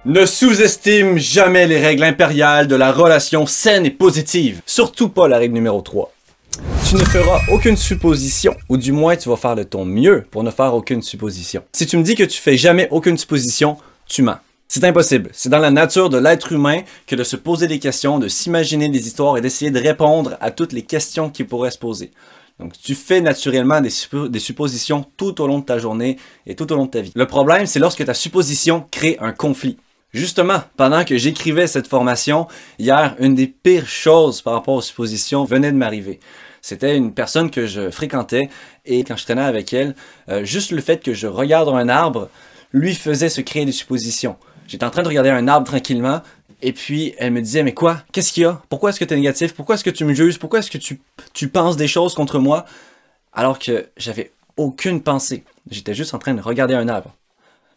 Ne sous-estime jamais les règles impériales de la relation saine et positive. Surtout pas la règle numéro 3. Tu ne feras aucune supposition, ou du moins tu vas faire de ton mieux pour ne faire aucune supposition. Si tu me dis que tu fais jamais aucune supposition, tu mens. C'est impossible. C'est dans la nature de l'être humain que de se poser des questions, de s'imaginer des histoires et d'essayer de répondre à toutes les questions qui pourraient se poser. Donc, tu fais naturellement des suppositions tout au long de ta journée et tout au long de ta vie. Le problème, c'est lorsque ta supposition crée un conflit. Justement, pendant que j'écrivais cette formation, hier, une des pires choses par rapport aux suppositions venait de m'arriver. C'était une personne que je fréquentais et quand je traînais avec elle, juste le fait que je regarde un arbre lui faisait se créer des suppositions. J'étais en train de regarder un arbre tranquillement et puis elle me disait « Mais quoi? Qu'est-ce qu'il y a? Pourquoi est-ce que tu es négatif? Pourquoi est-ce que tu me juges? Pourquoi est-ce que tu penses des choses contre moi? » Alors que j'avais aucune pensée. J'étais juste en train de regarder un arbre.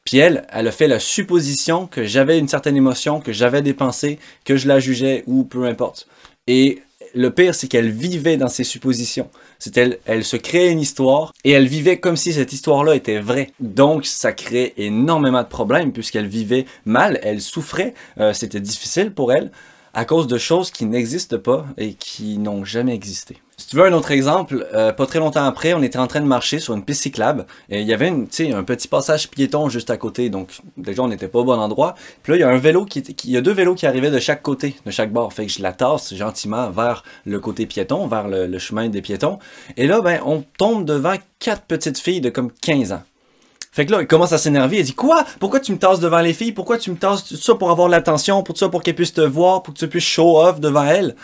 Puis elle a fait la supposition que j'avais une certaine émotion, que j'avais des pensées, que je la jugeais ou peu importe. Et le pire, c'est qu'elle vivait dans ses suppositions. Elle se créait une histoire et elle vivait comme si cette histoire-là était vraie. Donc, ça créait énormément de problèmes puisqu'elle vivait mal, elle souffrait, c'était difficile pour elle à cause de choses qui n'existent pas et qui n'ont jamais existé. Si tu veux un autre exemple, pas très longtemps après, on était en train de marcher sur une piste cyclable et il y avait un petit passage piéton juste à côté, donc déjà on n'était pas au bon endroit. Puis là, il y a un vélo il y a deux vélos qui arrivaient de chaque côté, de chaque bord. Fait que je la tasse gentiment vers le côté piéton, vers le chemin des piétons. Et là, ben, on tombe devant 4 petites filles de comme 15 ans. Fait que là, il commence à s'énerver, il dit « Quoi? Pourquoi tu me tasses devant les filles? Pourquoi tu me tasses tout ça pour avoir l'attention, pour tout ça pour qu'elles puissent te voir, pour que tu puisses show off devant elles? »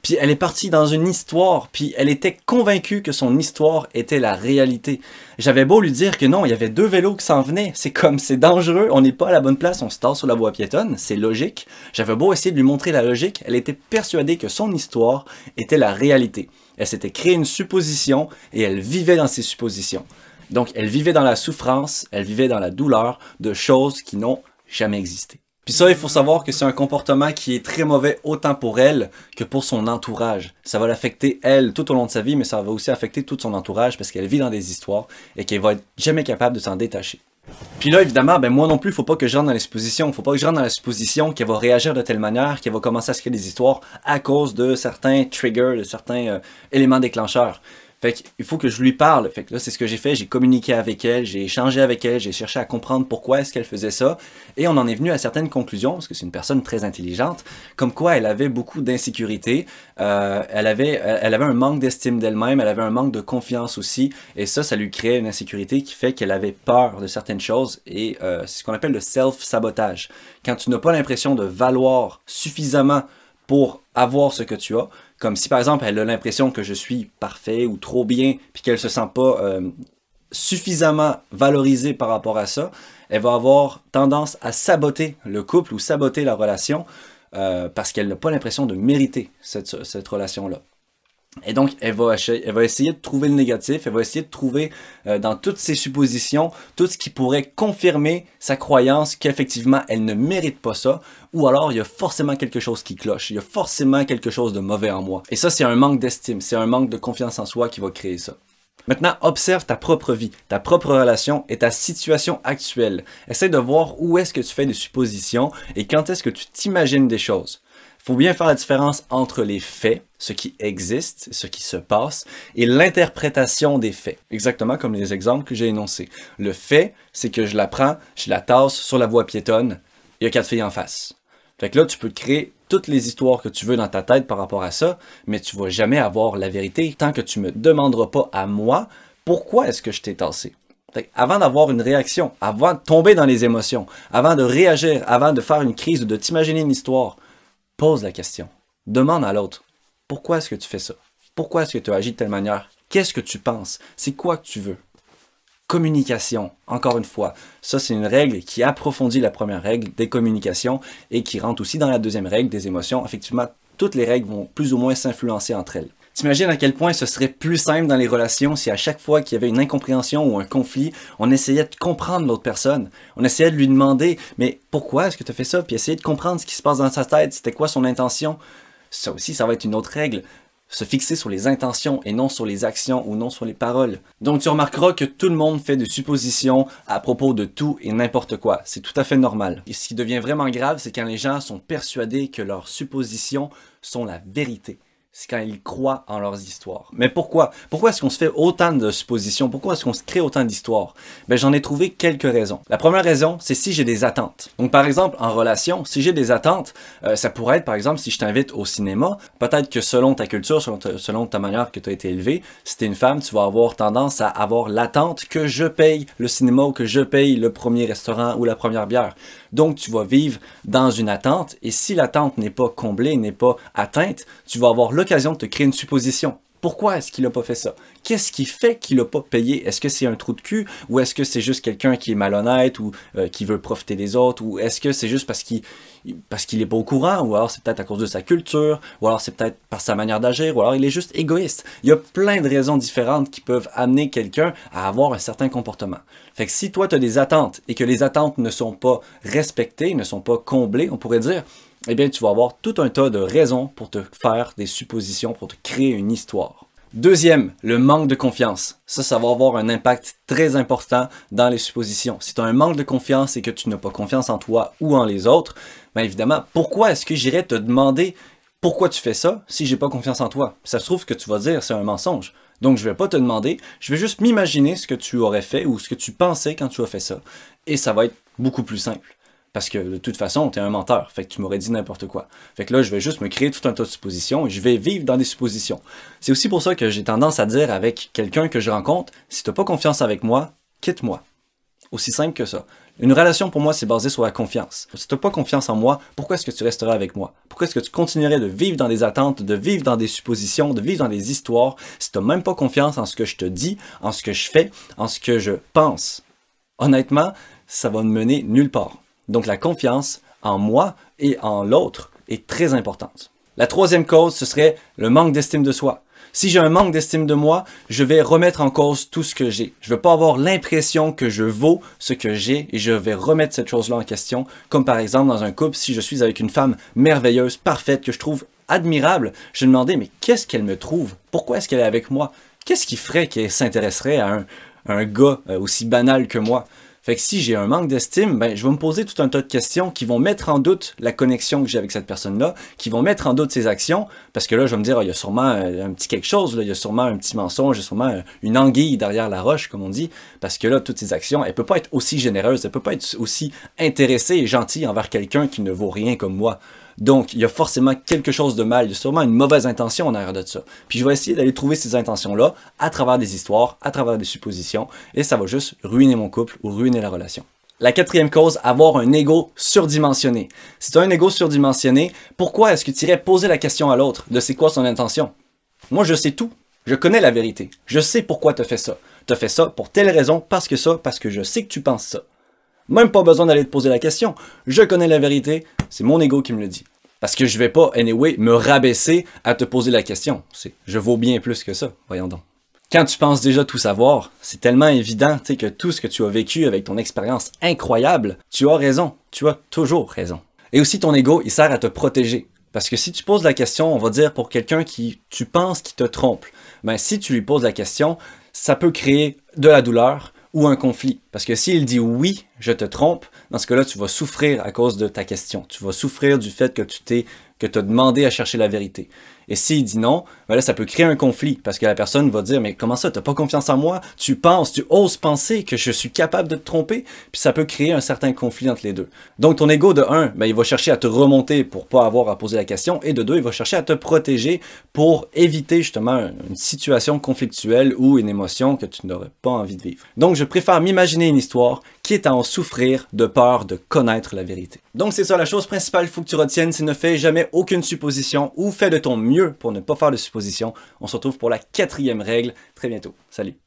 Puis elle est partie dans une histoire, puis elle était convaincue que son histoire était la réalité. J'avais beau lui dire que non, il y avait 2 vélos qui s'en venaient, c'est dangereux, on n'est pas à la bonne place, on se tasse sur la voie piétonne, c'est logique. J'avais beau essayer de lui montrer la logique, elle était persuadée que son histoire était la réalité. Elle s'était créée une supposition et elle vivait dans ses suppositions. Donc, elle vivait dans la souffrance, elle vivait dans la douleur de choses qui n'ont jamais existé. Puis ça, il faut savoir que c'est un comportement qui est très mauvais autant pour elle que pour son entourage. Ça va l'affecter elle tout au long de sa vie, mais ça va aussi affecter tout son entourage parce qu'elle vit dans des histoires et qu'elle va être jamais capable de s'en détacher. Puis là, évidemment, ben moi non plus, il faut pas que je rentre dans les suppositions. Il faut pas que je rentre dans la supposition qu'elle va réagir de telle manière, qu'elle va commencer à se créer des histoires à cause de certains triggers, de certains éléments déclencheurs. Fait qu'il faut que je lui parle. Fait que là, c'est ce que j'ai fait. J'ai communiqué avec elle, j'ai échangé avec elle, j'ai cherché à comprendre pourquoi est-ce qu'elle faisait ça. Et on en est venu à certaines conclusions, parce que c'est une personne très intelligente, comme quoi elle avait beaucoup d'insécurité, elle avait un manque d'estime d'elle-même, elle avait un manque de confiance aussi. Et ça lui créait une insécurité qui fait qu'elle avait peur de certaines choses. Et c'est ce qu'on appelle le self-sabotage. Quand tu n'as pas l'impression de valoir suffisamment pour avoir ce que tu as, comme si par exemple elle a l'impression que je suis parfait ou trop bien, puis qu'elle se sent pas suffisamment valorisée par rapport à ça, elle va avoir tendance à saboter le couple ou saboter la relation parce qu'elle n'a pas l'impression de mériter cette relation-là. Et donc, elle va essayer de trouver le négatif, elle va essayer de trouver dans toutes ses suppositions, tout ce qui pourrait confirmer sa croyance qu'effectivement, elle ne mérite pas ça, ou alors il y a forcément quelque chose qui cloche, il y a forcément quelque chose de mauvais en moi. Et ça, c'est un manque d'estime, c'est un manque de confiance en soi qui va créer ça. Maintenant, observe ta propre vie, ta propre relation et ta situation actuelle. Essaie de voir où est-ce que tu fais des suppositions et quand est-ce que tu t'imagines des choses. Il faut bien faire la différence entre les faits, ce qui existe, ce qui se passe, et l'interprétation des faits. Exactement comme les exemples que j'ai énoncés. Le fait, c'est que je la prends, je la tasse sur la voie piétonne, il y a 4 filles en face. Fait que là, tu peux créer toutes les histoires que tu veux dans ta tête par rapport à ça, mais tu vas jamais avoir la vérité tant que tu me demanderas pas à moi pourquoi est-ce que je t'ai tassé. Avant d'avoir une réaction, avant de tomber dans les émotions, avant de réagir, avant de faire une crise ou de t'imaginer une histoire, pose la question. Demande à l'autre, pourquoi est-ce que tu fais ça? Pourquoi est-ce que tu agis de telle manière? Qu'est-ce que tu penses? C'est quoi que tu veux? Communication, encore une fois. Ça, c'est une règle qui approfondit la première règle des communications et qui rentre aussi dans la deuxième règle des émotions. Effectivement, toutes les règles vont plus ou moins s'influencer entre elles. T'imagines à quel point ce serait plus simple dans les relations si à chaque fois qu'il y avait une incompréhension ou un conflit, on essayait de comprendre l'autre personne. On essayait de lui demander « Mais pourquoi est-ce que tu as fait ça? » Puis essayer de comprendre ce qui se passe dans sa tête, c'était quoi son intention. Ça aussi, ça va être une autre règle. se fixer sur les intentions et non sur les actions ou non sur les paroles. Donc tu remarqueras que tout le monde fait des suppositions à propos de tout et n'importe quoi. C'est tout à fait normal. Et ce qui devient vraiment grave, c'est quand les gens sont persuadés que leurs suppositions sont la vérité. C'est quand ils croient en leurs histoires. Mais pourquoi? Pourquoi est-ce qu'on se fait autant de suppositions? Pourquoi est-ce qu'on se crée autant d'histoires? Ben, j'en ai trouvé quelques raisons. La première raison, c'est si j'ai des attentes. Donc, par exemple, en relation, si j'ai des attentes, ça pourrait être, par exemple, si je t'invite au cinéma, peut-être que selon ta culture, selon ta manière que tu as été élevé, si tu es une femme, tu vas avoir tendance à avoir l'attente que je paye le cinéma ou que je paye le premier restaurant ou la première bière. Donc, tu vas vivre dans une attente et si l'attente n'est pas comblée, n'est pas atteinte, tu vas avoir l'occasion de te créer une supposition. Pourquoi est-ce qu'il n'a pas fait ça? Qu'est-ce qui fait qu'il n'a pas payé? Est-ce que c'est un trou de cul? Ou est-ce que c'est juste quelqu'un qui est malhonnête ou qui veut profiter des autres? Ou est-ce que c'est juste parce qu'il n'est pas au courant? Ou alors c'est peut-être à cause de sa culture? Ou alors c'est peut-être par sa manière d'agir? Ou alors il est juste égoïste? Il y a plein de raisons différentes qui peuvent amener quelqu'un à avoir un certain comportement. Fait que si toi tu as des attentes et que les attentes ne sont pas respectées, ne sont pas comblées, on pourrait dire, eh bien, tu vas avoir tout un tas de raisons pour te faire des suppositions, pour te créer une histoire. Deuxième, le manque de confiance. Ça va avoir un impact très important dans les suppositions. Si tu as un manque de confiance et que tu n'as pas confiance en toi ou en les autres, bien évidemment, pourquoi est-ce que j'irais te demander pourquoi tu fais ça si j'ai pas confiance en toi? Ça se trouve que tu vas dire c'est un mensonge. Donc, je vais pas te demander, je vais juste m'imaginer ce que tu aurais fait ou ce que tu pensais quand tu as fait ça. Et ça va être beaucoup plus simple. Parce que de toute façon, tu es un menteur. Fait que tu m'aurais dit n'importe quoi. Fait que là, je vais juste me créer tout un tas de suppositions et je vais vivre dans des suppositions. C'est aussi pour ça que j'ai tendance à dire avec quelqu'un que je rencontre, si tu n'as pas confiance avec moi, quitte-moi. Aussi simple que ça. Une relation pour moi, c'est basé sur la confiance. Si tu n'as pas confiance en moi, pourquoi est-ce que tu resterais avec moi? Pourquoi est-ce que tu continuerais de vivre dans des attentes, de vivre dans des suppositions, de vivre dans des histoires, si tu n'as même pas confiance en ce que je te dis, en ce que je fais, en ce que je pense? Honnêtement, ça va me mener nulle part. Donc la confiance en moi et en l'autre est très importante. La troisième cause, ce serait le manque d'estime de soi. Si j'ai un manque d'estime de moi, je vais remettre en cause tout ce que j'ai. Je ne vais pas avoir l'impression que je vaux ce que j'ai et je vais remettre cette chose-là en question. Comme par exemple dans un couple, si je suis avec une femme merveilleuse, parfaite, que je trouve admirable, je vais me demander, mais qu'est-ce qu'elle me trouve? Pourquoi est-ce qu'elle est avec moi? Qu'est-ce qui ferait qu'elle s'intéresserait à un gars aussi banal que moi? Fait que si j'ai un manque d'estime, ben, je vais me poser tout un tas de questions qui vont mettre en doute la connexion que j'ai avec cette personne-là, qui vont mettre en doute ses actions, parce que là, je vais me dire, il y a sûrement un petit quelque chose, là, il y a sûrement un petit mensonge, il y a sûrement une anguille derrière la roche, comme on dit, parce que là, toutes ces actions, elle peut pas être aussi généreuse, elle peut pas être aussi intéressée et gentille envers quelqu'un qui ne vaut rien comme moi. Donc, il y a forcément quelque chose de mal, il y a sûrement une mauvaise intention en arrière de ça. Puis je vais essayer d'aller trouver ces intentions-là à travers des histoires, à travers des suppositions, et ça va juste ruiner mon couple ou ruiner la relation. La quatrième cause, avoir un ego surdimensionné. Si tu as un ego surdimensionné, pourquoi est-ce que tu irais poser la question à l'autre de c'est quoi son intention? Moi, je sais tout. Je connais la vérité. Je sais pourquoi tu as fait ça. Tu as fait ça pour telle raison, parce que je sais que tu penses ça. Même pas besoin d'aller te poser la question. Je connais la vérité, c'est mon ego qui me le dit. Parce que je vais pas, anyway, me rabaisser à te poser la question. Je vaux bien plus que ça, voyons donc. Quand tu penses déjà tout savoir, c'est tellement évident que tout ce que tu as vécu avec ton expérience incroyable, tu as raison. Tu as toujours raison. Et aussi, ton ego, il sert à te protéger. Parce que si tu poses la question, on va dire pour quelqu'un qui tu penses qui te trompe, ben si tu lui poses la question, ça peut créer de la douleur ou un conflit. Parce que s'il dit oui, je te trompe, dans ce cas-là, tu vas souffrir à cause de ta question. Tu vas souffrir du fait que tu as demandé à chercher la vérité. Et s'il dit non, ben là, ça peut créer un conflit parce que la personne va dire « Mais comment ça, tu n'as pas confiance en moi? Tu oses penser que je suis capable de te tromper? » Puis ça peut créer un certain conflit entre les deux. Donc ton ego, de un, ben, il va chercher à te remonter pour pas avoir à poser la question. Et de deux, il va chercher à te protéger pour éviter justement une situation conflictuelle ou une émotion que tu n'aurais pas envie de vivre. Donc je préfère m'imaginer une histoire quitte à en souffrir de peur de connaître la vérité. Donc c'est ça la chose principale qu'il faut que tu retiennes, c'est ne fais jamais aucune supposition ou fais de ton mieux pour ne pas faire de supposition. On se retrouve pour la 4e règle très bientôt. Salut!